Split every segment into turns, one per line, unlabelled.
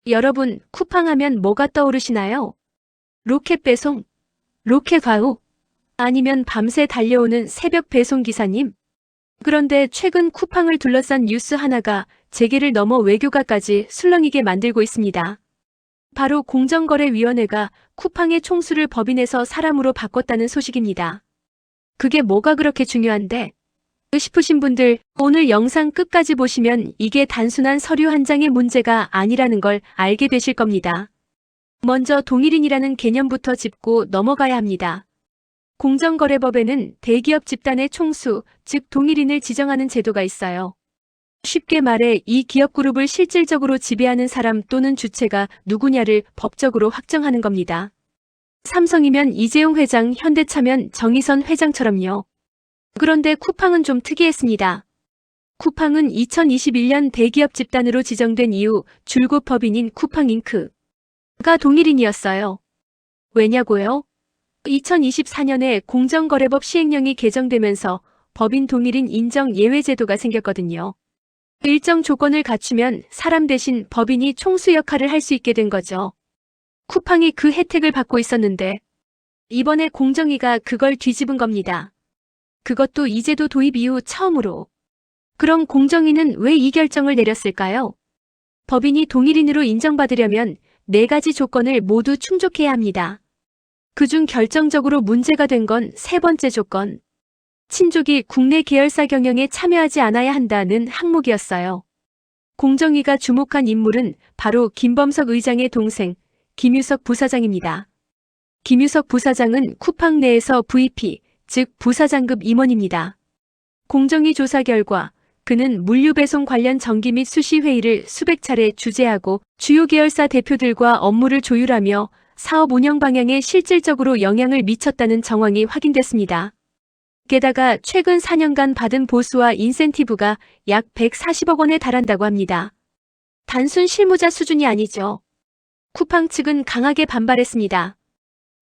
여러분, 쿠팡 하면 뭐가 떠오르시나요? 로켓 배송, 로켓 과우, 아니면 밤새 달려오는 새벽 배송 기사님? 그런데 최근 쿠팡을 둘러싼 뉴스 하나가 재계를 넘어 외교가까지 술렁이게 만들고 있습니다. 바로 공정거래위원회가 쿠팡의 총수를 법인에서 사람으로 바꿨다는 소식입니다. 그게 뭐가 그렇게 중요한데? 싶으신 분들, 오늘 영상 끝까지 보시면 이게 단순한 서류 한 장의 문제가 아니라는 걸 알게 되실 겁니다. 먼저 동일인이라는 개념부터 짚고 넘어가야 합니다. 공정거래법에는 대기업 집단의 총수, 즉 동일인을 지정하는 제도가 있어요. 쉽게 말해 이 기업 그룹을 실질적으로 지배하는 사람 또는 주체가 누구냐를 법적으로 확정하는 겁니다. 삼성이면 이재용 회장, 현대차면 정의선 회장처럼요. 그런데 쿠팡은 좀 특이했습니다. 쿠팡은 2021년 대기업 집단으로 지정된 이후 줄곧 법인인 쿠팡잉크가 동일인이었어요. 왜냐고요? 2024년에 공정거래법 시행령이 개정되면서 법인 동일인 인정 예외 제도가 생겼거든요. 일정 조건을 갖추면 사람 대신 법인이 총수 역할을 할 수 있게 된 거죠. 쿠팡이 그 혜택을 받고 있었는데 이번에 공정위가 그걸 뒤집은 겁니다. 그것도 이 제도 도입 이후 처음으로. 그럼 공정위는 왜 이 결정을 내렸을까요? 법인이 동일인으로 인정받으려면 4가지 조건을 모두 충족해야 합니다. 그중 결정적으로 문제가 된 건 3번째 조건. 친족이 국내 계열사 경영에 참여하지 않아야 한다는 항목이었어요. 공정위가 주목한 인물은 바로 김범석 의장의 동생, 김유석 부사장입니다. 김유석 부사장은 쿠팡 내에서 VP, 즉 부사장급 임원입니다. 공정위 조사 결과 그는 물류배송 관련 정기 및 수시 회의를 수백 차례 주재하고 주요 계열사 대표들과 업무를 조율하며 사업 운영 방향에 실질적으로 영향을 미쳤다는 정황이 확인됐습니다. 게다가 최근 4년간 받은 보수와 인센티브가 약 140억 원에 달한다고 합니다. 단순 실무자 수준이 아니죠. 쿠팡 측은 강하게 반발했습니다.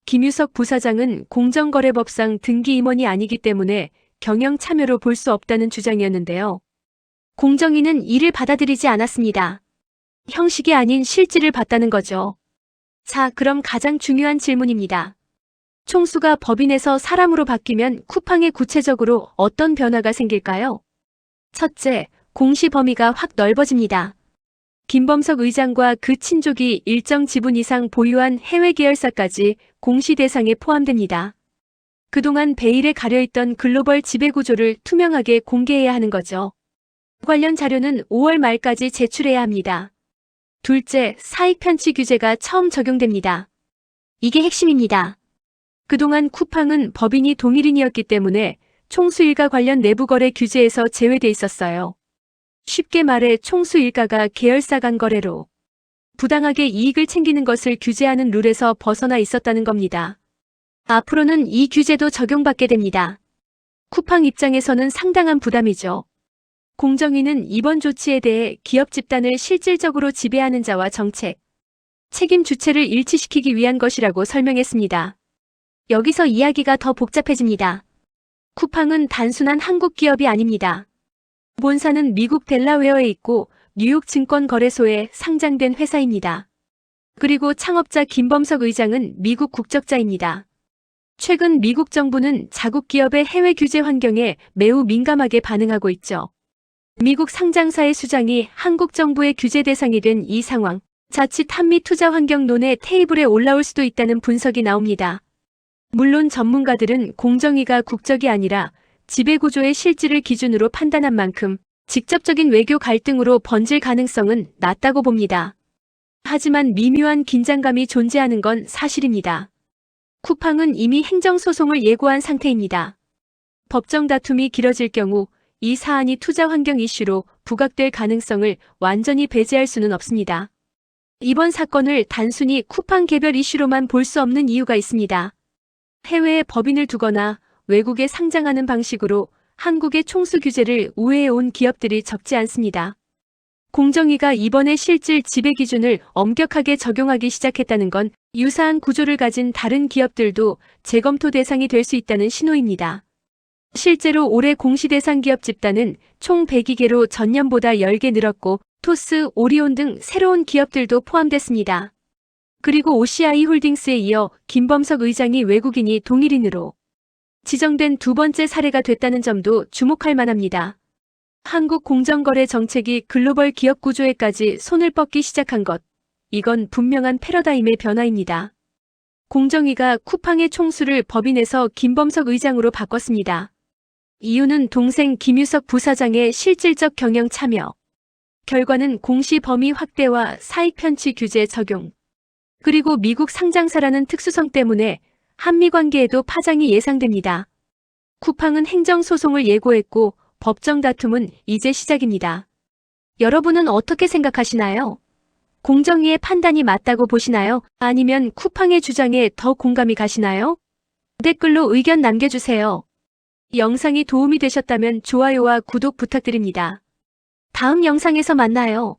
김유석 부사장은 공정거래법상 등기 임원이 아니기 때문에 경영 참여로 볼 수 없다는 주장이었는데요. 공정위는 이를 받아들이지 않았습니다. 형식이 아닌 실질을 봤다는 거죠. 자, 그럼 가장 중요한 질문입니다. 총수가 법인에서 사람으로 바뀌면 쿠팡에 구체적으로 어떤 변화가 생길까요? 첫째, 공시 범위가 확 넓어집니다. 김범석 의장과 그 친족이 일정 지분 이상 보유한 해외 계열사까지 공시 대상에 포함됩니다. 그동안 베일에 가려있던 글로벌 지배구조를 투명하게 공개해야 하는 거죠. 관련 자료는 5월 말까지 제출해야 합니다. 둘째, 사익 편취 규제가 처음 적용됩니다. 이게 핵심입니다. 그동안 쿠팡은 법인이 동일인이었기 때문에 총수 일가 관련 내부 거래 규제에서 제외돼 있었어요. 쉽게 말해 총수 일가가 계열사 간 거래로 부당하게 이익을 챙기는 것을 규제하는 룰에서 벗어나 있었다는 겁니다. 앞으로는 이 규제도 적용받게 됩니다. 쿠팡 입장에서는 상당한 부담이죠. 공정위는 이번 조치에 대해 기업 집단을 실질적으로 지배하는 자와 정책, 책임 주체를 일치시키기 위한 것이라고 설명했습니다. 여기서 이야기가 더 복잡해집니다. 쿠팡은 단순한 한국 기업이 아닙니다. 본사는 미국 델라웨어에 있고 뉴욕 증권거래소에 상장된 회사입니다. 그리고 창업자 김범석 의장은 미국 국적자입니다. 최근 미국 정부는 자국 기업의 해외 규제 환경에 매우 민감하게 반응하고 있죠. 미국 상장사의 수장이 한국 정부의 규제 대상이 된 이 상황, 자칫 한미 투자 환경 논의 테이블에 올라올 수도 있다는 분석이 나옵니다. 물론 전문가들은 공정위가 국적이 아니라 지배구조의 실질을 기준으로 판단한 만큼 직접적인 외교 갈등으로 번질 가능성은 낮다고 봅니다. 하지만 미묘한 긴장감이 존재하는 건 사실입니다. 쿠팡은 이미 행정소송을 예고한 상태입니다. 법정 다툼이 길어질 경우 이 사안이 투자 환경 이슈로 부각될 가능성을 완전히 배제할 수는 없습니다. 이번 사건을 단순히 쿠팡 개별 이슈로만 볼 수 없는 이유가 있습니다. 해외에 법인을 두거나 외국에 상장하는 방식으로 한국의 총수 규제를 우회해 온 기업들이 적지 않습니다. 공정위가 이번에 실질 지배 기준을 엄격하게 적용하기 시작했다는 건 유사한 구조를 가진 다른 기업들도 재검토 대상이 될 수 있다는 신호입니다. 실제로 올해 공시 대상 기업 집단은 총 102개로 전년보다 10개 늘었고 토스, 오리온 등 새로운 기업들도 포함됐습니다. 그리고 OCI 홀딩스에 이어 김범석 의장이 외국인이 동일인으로 지정된 두 번째 사례가 됐다는 점도 주목할 만합니다. 한국 공정거래 정책이 글로벌 기업 구조에까지 손을 뻗기 시작한 것. 이건 분명한 패러다임의 변화입니다. 공정위가 쿠팡의 총수를 법인에서 김범석 의장으로 바꿨습니다. 이유는 동생 김유석 부사장의 실질적 경영 참여. 결과는 공시 범위 확대와 사익 편취 규제 적용. 그리고 미국 상장사라는 특수성 때문에 한미 관계에도 파장이 예상됩니다. 쿠팡은 행정소송을 예고했고 법정 다툼은 이제 시작입니다. 여러분은 어떻게 생각하시나요? 공정위의 판단이 맞다고 보시나요? 아니면 쿠팡의 주장에 더 공감이 가시나요? 댓글로 의견 남겨주세요. 영상이 도움이 되셨다면 좋아요와 구독 부탁드립니다. 다음 영상에서 만나요.